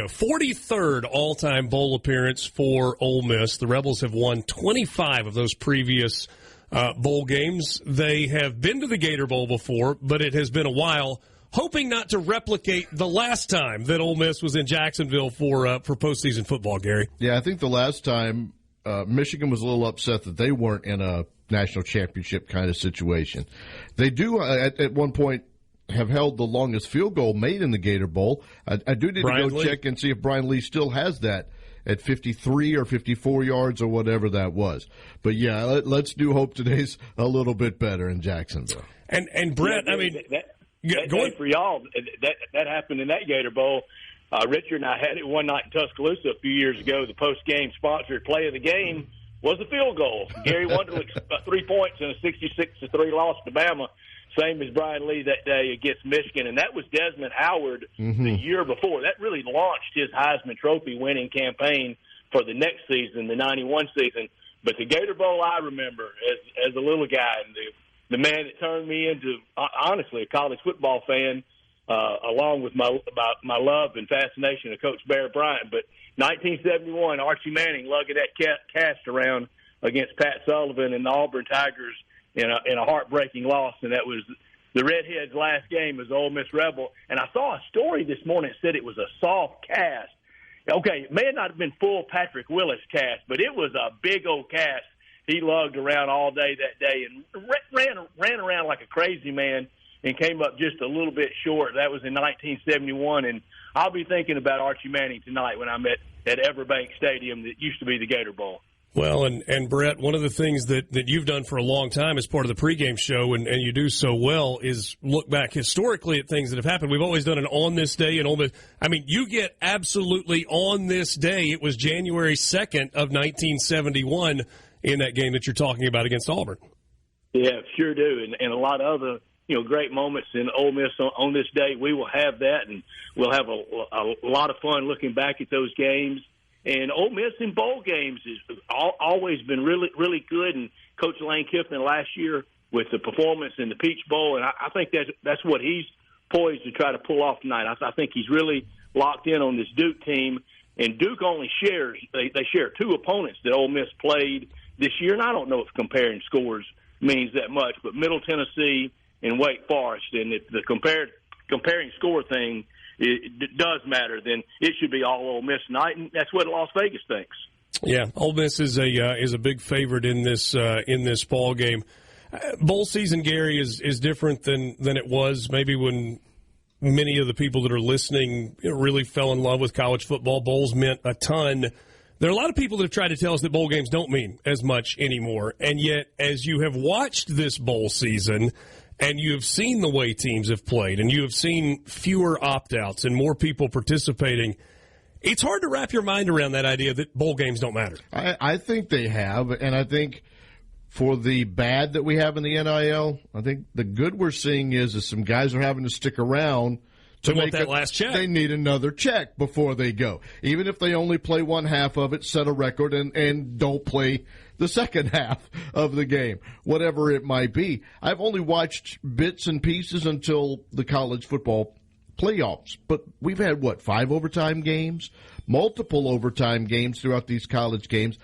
43rd all-time bowl appearance for Ole Miss. The Rebels have won 25 of those previous bowl games. They have been to the Gator Bowl before, but it has been a while, hoping not to replicate the last time that Ole Miss was in Jacksonville for postseason football, Gary. Yeah, I think the last time Michigan was a little upset that they weren't in a national championship kind of situation. They do, at one point, have held the longest field goal made in the Gator Bowl. I do need to go check and see if Brian Lee still has that at 53 or 54 yards or whatever that was. But, yeah, let's do hope today's a little bit better in Jacksonville. And Brett, I mean, that for y'all, that happened in that Gator Bowl. Richard and I had it one night in Tuscaloosa a few years ago. The post-game sponsored play of the game was a field goal. Gary Wunderlich 3 points in a 66-3 loss to Bama. Same as Brian Lee that day against Michigan, and that was Desmond Howard the year before. That really launched his Heisman Trophy winning campaign for the next season, the 91 season. But the Gator Bowl I remember as a little guy, and the man that turned me into, honestly, a college football fan, along with my love and fascination of Coach Bear Bryant. But 1971, Archie Manning lugging that cast around against Pat Sullivan and the Auburn Tigers in a heartbreaking loss, and that was the Redheads' last game as Ole Miss Rebel. And I saw a story this morning that said it was a soft cast. Okay, it may not have been full Patrick Willis cast, but it was a big old cast. He lugged around all day that day and ran around like a crazy man and came up just a little bit short. That was in 1971, and I'll be thinking about Archie Manning tonight when I'm at Everbank Stadium that used to be the Gator Bowl. Well, and Brett, one of the things that you've done for a long time as part of the pregame show, and you do so well, is look back historically at things that have happened. We've always done an on this day and Ole Miss. I mean, you get absolutely on this day. It was January 2nd of 1971 in that game that you're talking about against Auburn. Yeah, sure do, and a lot of other great moments in Ole Miss on this day. We will have that, and we'll have a lot of fun looking back at those games. And Ole Miss in bowl games has always been really, really good. And Coach Lane Kiffin last year with the performance in the Peach Bowl, and I think that's what he's poised to try to pull off tonight. I think he's really locked in on this Duke team. And Duke only shares they share two opponents that Ole Miss played this year. And I don't know if comparing scores means that much, but Middle Tennessee and Wake Forest. And if the comparing score thing it does matter, then it should be all Ole Miss tonight, and that's what Las Vegas thinks. Yeah, Ole Miss is a big favorite in this ball game. Bowl season, Gary, is different than it was maybe when many of the people that are listening really fell in love with college football. Bowls meant a ton. There are a lot of people that have tried to tell us that bowl games don't mean as much anymore, and yet as you have watched this bowl season and you have seen the way teams have played, and you have seen fewer opt-outs and more people participating, it's hard to wrap your mind around that idea that bowl games don't matter. I think they have, and I think for the bad that we have in the NIL, I think the good we're seeing is some guys are having to stick around to make that last check. They need another check before they go. Even if they only play one half of it, set a record, and don't play the second half of the game, whatever it might be. I've only watched bits and pieces until the college football playoffs, but we've had, 5 overtime games? Multiple overtime games throughout these college games.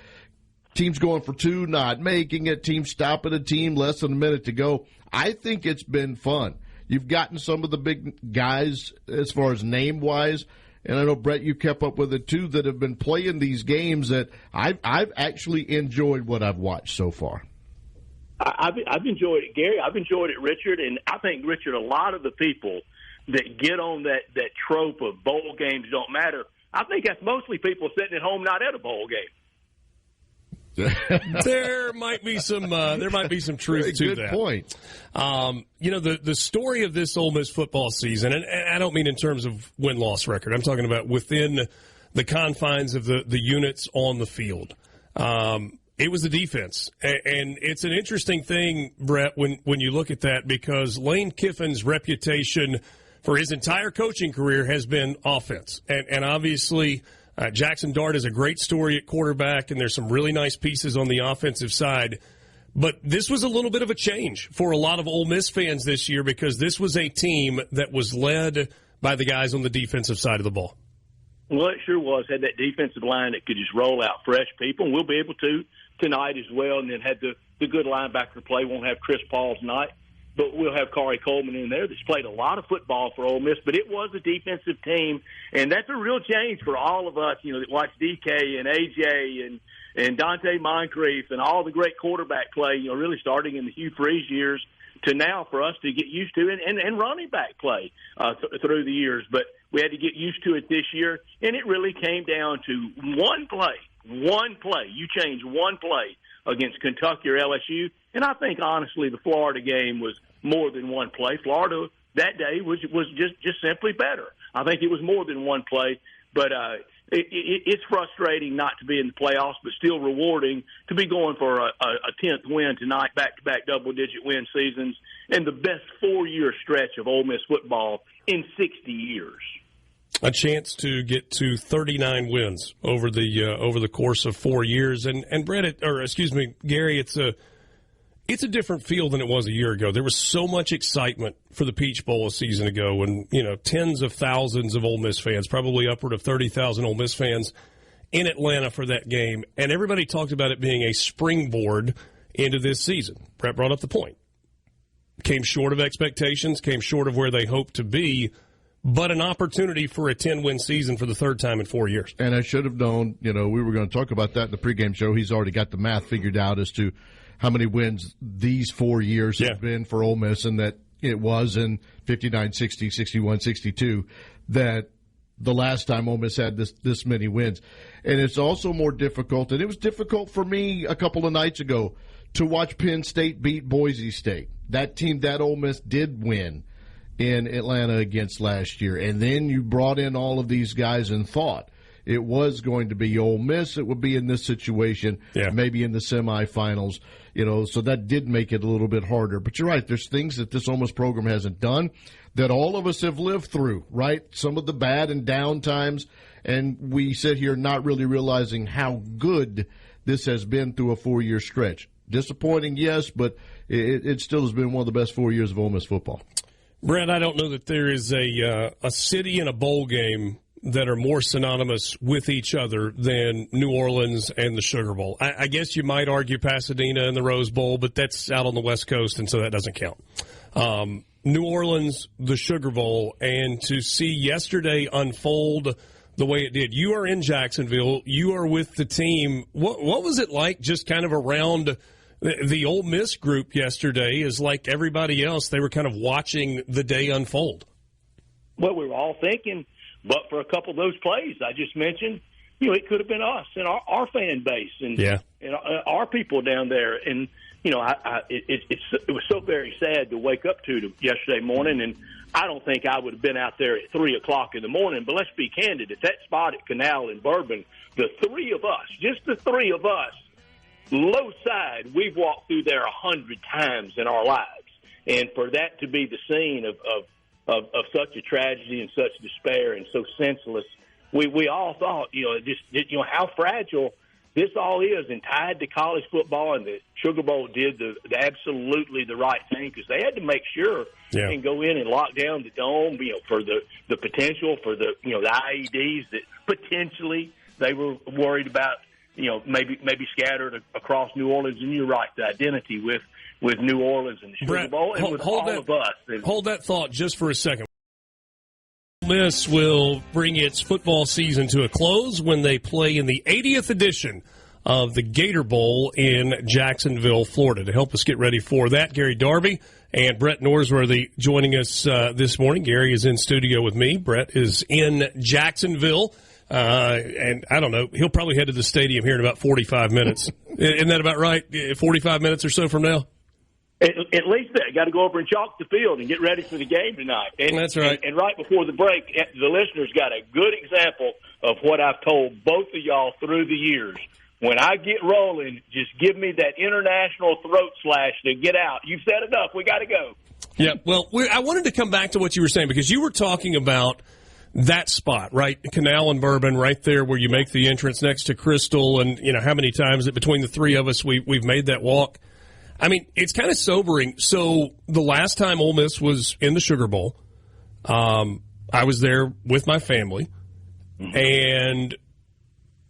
Teams going for 2, not making it. Teams stopping a team, less than a minute to go. I think it's been fun. You've gotten some of the big guys as far as name-wise, and I know, Brett, you kept up with it too, that have been playing these games that I've actually enjoyed what I've watched so far. I've enjoyed it, Gary. I've enjoyed it, Richard. And I think, Richard, a lot of the people that get on that trope of bowl games don't matter, I think that's mostly people sitting at home not at a bowl game. There might be some truth to that. Good point. The story of this Ole Miss football season, and I don't mean in terms of win-loss record. I'm talking about within the confines of the units on the field. It was the defense, and it's an interesting thing, Brett, when you look at that, because Lane Kiffin's reputation for his entire coaching career has been offense, and obviously. Jaxson Dart is a great story at quarterback, and there's some really nice pieces on the offensive side. But this was a little bit of a change for a lot of Ole Miss fans this year because this was a team that was led by the guys on the defensive side of the ball. Well, it sure was. Had that defensive line that could just roll out fresh people, and we'll be able to tonight as well. And then had the good linebacker play. Won't have Chris Paul tonight, but we'll have Corey Coleman in there that's played a lot of football for Ole Miss. But it was a defensive team, and that's a real change for all of us, that watch DK and AJ and Dante Moncrief and all the great quarterback play, really starting in the Hugh Freeze years to now for us to get used to and running back play through the years. But we had to get used to it this year, and it really came down to one play. You change one play against Kentucky or LSU, and I think, honestly, the Florida game was more than one play. Florida that day was just simply better. I think it was more than one play, but it's frustrating not to be in the playoffs, but still rewarding to be going for a 10th win tonight, back-to-back double-digit win seasons, and the best 4-year stretch of Ole Miss football in 60 years. A chance to get to 39 wins over the course of 4 years, and Brett, Gary, it's a different feel than it was a year ago. There was so much excitement for the Peach Bowl a season ago, and tens of thousands of Ole Miss fans, probably upward of 30,000 Ole Miss fans in Atlanta for that game, and everybody talked about it being a springboard into this season. Brett brought up the point. Came short of expectations, came short of where they hoped to be, but an opportunity for a 10-win season for the third time in 4 years. And I should have known, we were going to talk about that in the pregame show. He's already got the math figured out as to how many wins these 4 years have been for Ole Miss, and that it was in 59, 60, 61, 62 that the last time Ole Miss had this many wins. And it's also more difficult, and it was difficult for me a couple of nights ago to watch Penn State beat Boise State. That team that Ole Miss did win in Atlanta against last year. And then you brought in all of these guys and thought it was going to be Ole Miss. It would be in this situation, maybe in the semifinals, so that did make it a little bit harder. But you're right. There's things that this Ole Miss program hasn't done that all of us have lived through, right? Some of the bad and down times, and we sit here not really realizing how good this has been through a 4-year stretch. Disappointing, yes, but it still has been one of the best 4 years of Ole Miss football. Brett, I don't know that there is a city and a bowl game that are more synonymous with each other than New Orleans and the Sugar Bowl. I guess you might argue Pasadena and the Rose Bowl, but that's out on the West Coast, and so that doesn't count. New Orleans, the Sugar Bowl, and to see yesterday unfold the way it did. You are in Jacksonville. You are with the team. What was it like just kind of around the Ole Miss group yesterday? Is like everybody else, they were kind of watching the day unfold. Well, we were all thinking, but for a couple of those plays I just mentioned, it could have been us and our fan base and our people down there. And, it was so very sad to wake up to yesterday morning, and I don't think I would have been out there at 3 o'clock in the morning. But let's be candid, at that spot at Canal and Bourbon, the three of us, just the three of us, low side, we've walked through there 100 times in our lives. And for that to be the scene of such a tragedy and such despair and so senseless, we all thought, how fragile this all is, and tied to college football. And the Sugar Bowl did the absolutely the right thing, because they had to make sure and go in and lock down the dome, for the potential for the IEDs that potentially they were worried about, maybe scattered across New Orleans. And you're right, the identity with New Orleans and the Sugar Bowl, and with all of us. Hold that thought just for a second. Ole Miss will bring its football season to a close when they play in the 80th edition of the Gator Bowl in Jacksonville, Florida. To help us get ready for that, Gary Darby and Brett Noseworthy joining us this morning. Gary is in studio with me. Brett is in Jacksonville. And I don't know, he'll probably head to the stadium here in about 45 minutes. Isn't that about right? 45 minutes or so from now? At least that. Got to go over and chalk the field and get ready for the game tonight. And, that's right. And right before the break, the listeners got a good example of what I've told both of y'all through the years. When I get rolling, just give me that international throat slash to get out. You've said enough. We got to go. Yeah, well, I wanted to come back to what you were saying, because you were talking about that spot, right? Canal and Bourbon, right there where you make the entrance next to Crystal, and how many times that between the three of us we've made that walk. I mean, it's kind of sobering. So the last time Ole Miss was in the Sugar Bowl, I was there with my family. and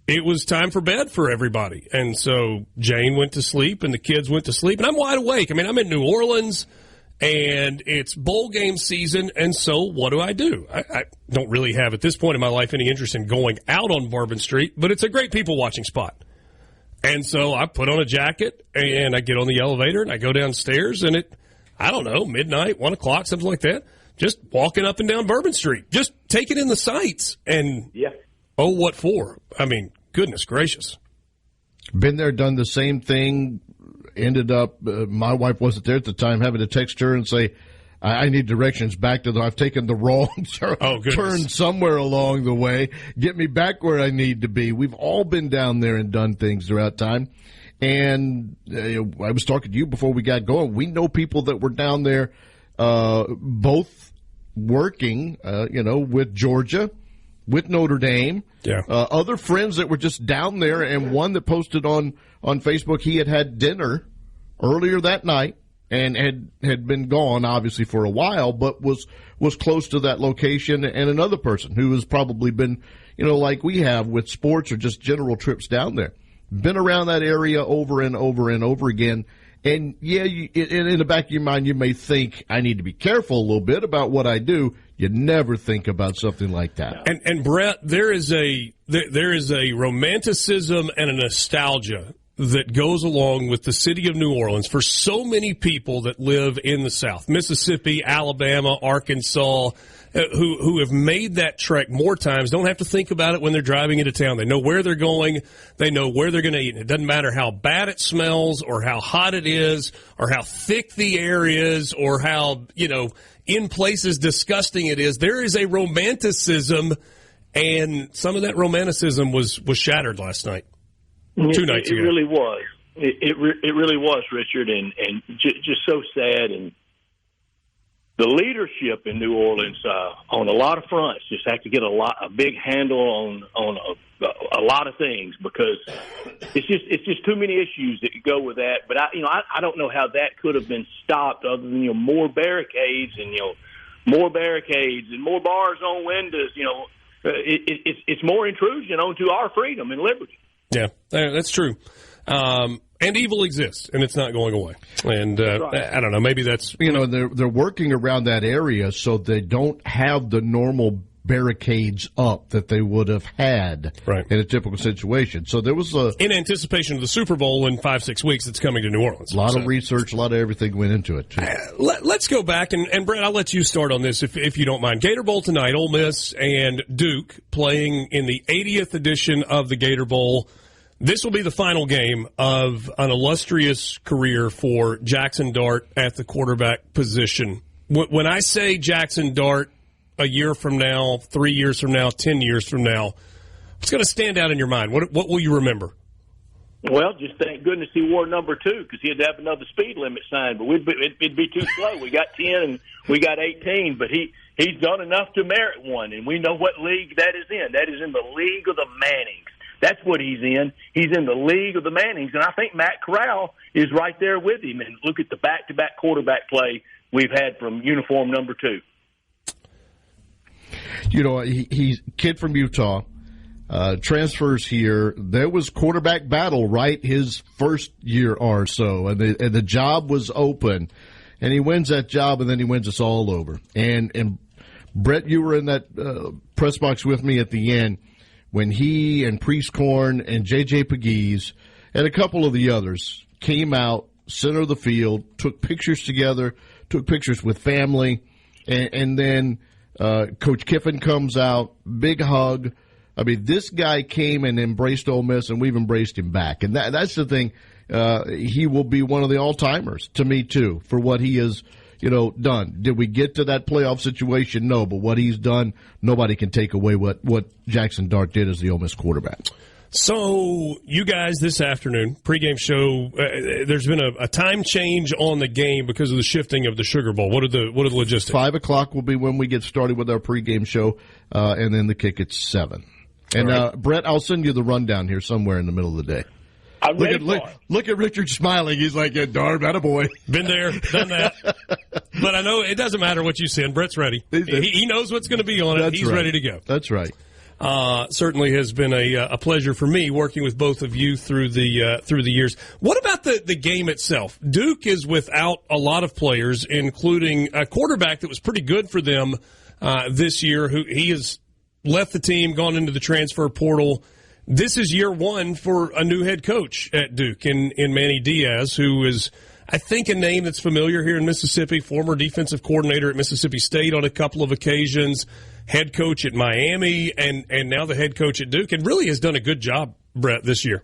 it was time for bed for everybody. And so Jane went to sleep, and the kids went to sleep, and I'm wide awake. I mean, I'm in New Orleans, and it's bowl game season, and so what do? I don't really have, at this point in my life, any interest in going out on Bourbon Street, but it's a great people-watching spot. And so I put on a jacket, and I get on the elevator, and I go downstairs, and midnight, 1 o'clock, something like that, just walking up and down Bourbon Street, just taking in the sights. And, what for? I mean, goodness gracious. Been there, done the same thing. Ended up, my wife wasn't there at the time, having to text her and say, I need directions back to I've taken the wrong turn somewhere along the way. Get me back where I need to be. We've all been down there and done things throughout time. And I was talking to you before we got going. We know people that were down there, both working, with Georgia, with Notre Dame. Yeah. Other friends that were just down there, and one that posted on Facebook he had dinner earlier that night and had been gone, obviously, for a while, but was close to that location. And another person who has probably been, like we have with sports or just general trips down there, been around that area over and over and over again. And, in the back of your mind, you may think, I need to be careful a little bit about what I do. You never think about something like that. And Brett, there is a romanticism and a nostalgia that goes along with the city of New Orleans for so many people that live in the South, Mississippi, Alabama, Arkansas, who have made that trek more times, don't have to think about it when they're driving into town. They know where they're going. They know where they're going to eat. And it doesn't matter how bad it smells or how hot it is or how thick the air is or how, in places disgusting it is. There is a romanticism, and some of that romanticism was shattered last night. 2 nights ago. It really was. It really was, Richard, and just so sad. And the leadership in New Orleans on a lot of fronts just have to get a big handle on a lot of things, because it's just too many issues that go with that. But I don't know how that could have been stopped other than more barricades and more bars on windows. It's more intrusion onto our freedom and liberty. Yeah, that's true. And evil exists, and it's not going away. And I don't know, maybe that's... they're working around that area so they don't have the normal barricades up that they would have had in a typical situation. So there was in anticipation of the Super Bowl in 5-6 weeks that's coming to New Orleans. A lot of research, a lot of everything went into it, too. Let's go back, and Brett, I'll let you start on this if you don't mind. Gator Bowl tonight, Ole Miss and Duke playing in the 80th edition of the Gator Bowl. This will be the final game of an illustrious career for Jaxson Dart at the quarterback position. When I say Jaxson Dart a year from now, 3 years from now, 10 years from now, what's going to stand out in your mind? What will you remember? Well, just thank goodness he wore number 2, because he'd have another speed limit sign, but it'd be too slow. We got 10 and we got 18, but he's done enough to merit one, and we know what league that is in. That is in the league of the Mannings. That's what he's in. He's in the league of the Mannings, and I think Matt Corral is right there with him. And look at the back-to-back quarterback play we've had from uniform number 2. He's a kid from Utah, transfers here. There was quarterback battle, right, his first year or so, and the job was open. And he wins that job, and then he wins us all over. And Brett, you were in that press box with me at the end, when he and Priestcorn and J.J. Pegues and a couple of the others came out, center of the field, took pictures together, took pictures with family, and then Coach Kiffin comes out, big hug. I mean, this guy came and embraced Ole Miss, and we've embraced him back. And that's the thing. He will be one of the all-timers to me, too, for what he has done. Did we get to that playoff situation? No, but what he's done, nobody can take away what Jaxson Dart did as the Ole Miss quarterback. So, you guys, this afternoon, pregame show, there's been a time change on the game because of the shifting of the Sugar Bowl. What are the logistics? 5 o'clock will be when we get started with our pregame show, and then the kick at 7. And, right. Brett, I'll send you the rundown here somewhere in the middle of the day. Look at Richard smiling. He's like, yeah, darn, attaboy. Been there, done that. But I know it doesn't matter what you send. Brett's ready. He knows what's going to be on it. He's ready to go. That's right. Certainly has been a pleasure for me working with both of you through the years. What about the game itself? Duke is without a lot of players, including a quarterback that was pretty good for them this year. Who he has left the team, gone into the transfer portal. This is year one for a new head coach at Duke in Manny Diaz, who is, I think, a name that's familiar here in Mississippi, former defensive coordinator at Mississippi State on a couple of occasions, head coach at Miami, and now the head coach at Duke, and really has done a good job, Brett, this year.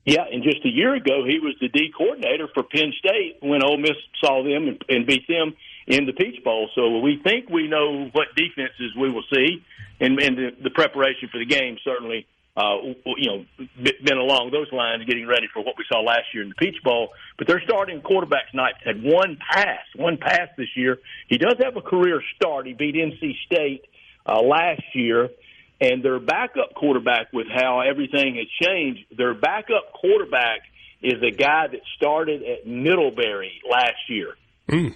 Yeah, and just a year ago, he was the D coordinator for Penn State when Ole Miss saw them and beat them in the Peach Bowl. So we think we know what defenses we will see, and the preparation for the game certainly been along those lines, getting ready for what we saw last year in the Peach Bowl. But their starting quarterback tonight had one pass this year. He does have a career start. He beat NC State last year. And their backup quarterback, with how everything has changed, their backup quarterback is a guy that started at Middlebury last year. Mm.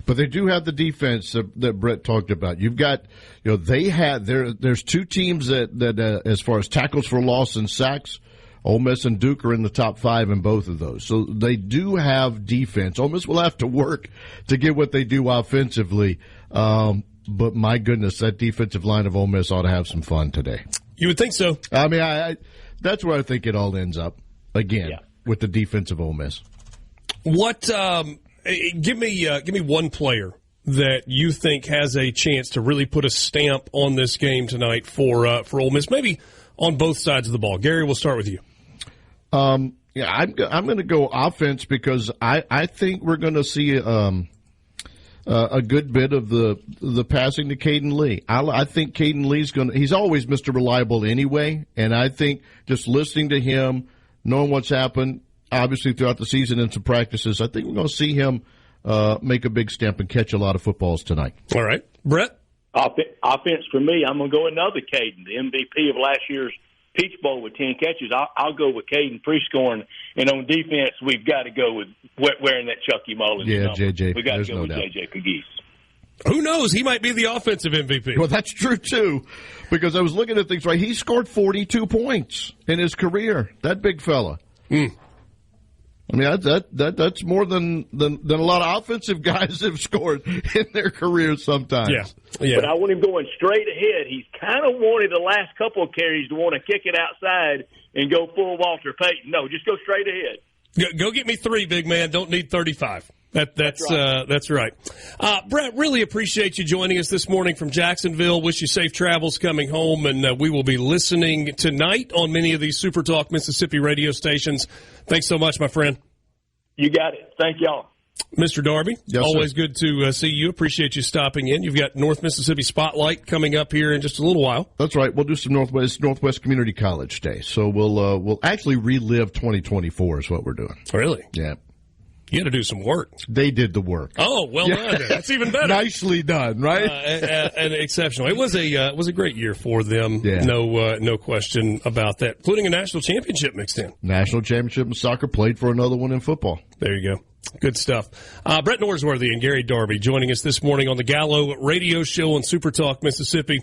But they do have the defense that Brett talked about. You've got, there's two teams that as far as tackles for loss and sacks, Ole Miss and Duke are in the top 5 in both of those. So they do have defense. Ole Miss will have to work to get what they do offensively. But my goodness, that defensive line of Ole Miss ought to have some fun today. You would think so. I mean, I that's where I think it all ends up again with the defense of Ole Miss. What? Give me one player that you think has a chance to really put a stamp on this game tonight for Ole Miss, maybe on both sides of the ball. Gary, we'll start with you. I'm going to go offense because I think we're going to see a good bit of the passing to Caden Lee. I think Caden Lee's he's always Mr. Reliable anyway, and I think just listening to him, knowing what's happened, obviously throughout the season and some practices, I think we're going to see him make a big stamp and catch a lot of footballs tonight. All right. Brett? Offense for me, I'm going to go another Caden, the MVP of last year's Peach Bowl with 10 catches. I'll go with Caden pre-scoring. And on defense, we've got to go with wearing that Chucky Mullins. Yeah, JJ. We've got to go with JJ Pegues. Who knows? He might be the offensive MVP. Well, that's true, too, because I was looking at things right. He scored 42 points in his career, that big fella. Mm. I mean, that's more than a lot of offensive guys have scored in their careers sometimes. Yeah. But I want him going straight ahead. He's kind of wanted the last couple of carries to want to kick it outside and go full Walter Payton. No, just go straight ahead. Go get me 3, big man. Don't need 35. That's right. Brett, really appreciate you joining us this morning from Jacksonville. Wish you safe travels coming home, and we will be listening tonight on many of these SuperTalk Mississippi radio stations. Thanks so much, my friend. You got it. Thank y'all. Mr. Darby, yes, always sir. good to see you. Appreciate you stopping in. You've got North Mississippi Spotlight coming up here in just a little while. That's right. We'll do some Northwest Community College Day. So we'll actually relive 2024 is what we're doing. Really? Yeah. You had to do some work. They did the work. Oh, well done. That's even better. Nicely done, right? And exceptional. It was a great year for them. Yeah. No question about that. Including a national championship mixed in. National championship in soccer, played for another one in football. There you go. Good stuff. Brett Noseworthy and Gary Darby joining us this morning on the Gallo Radio Show on SuperTalk Mississippi.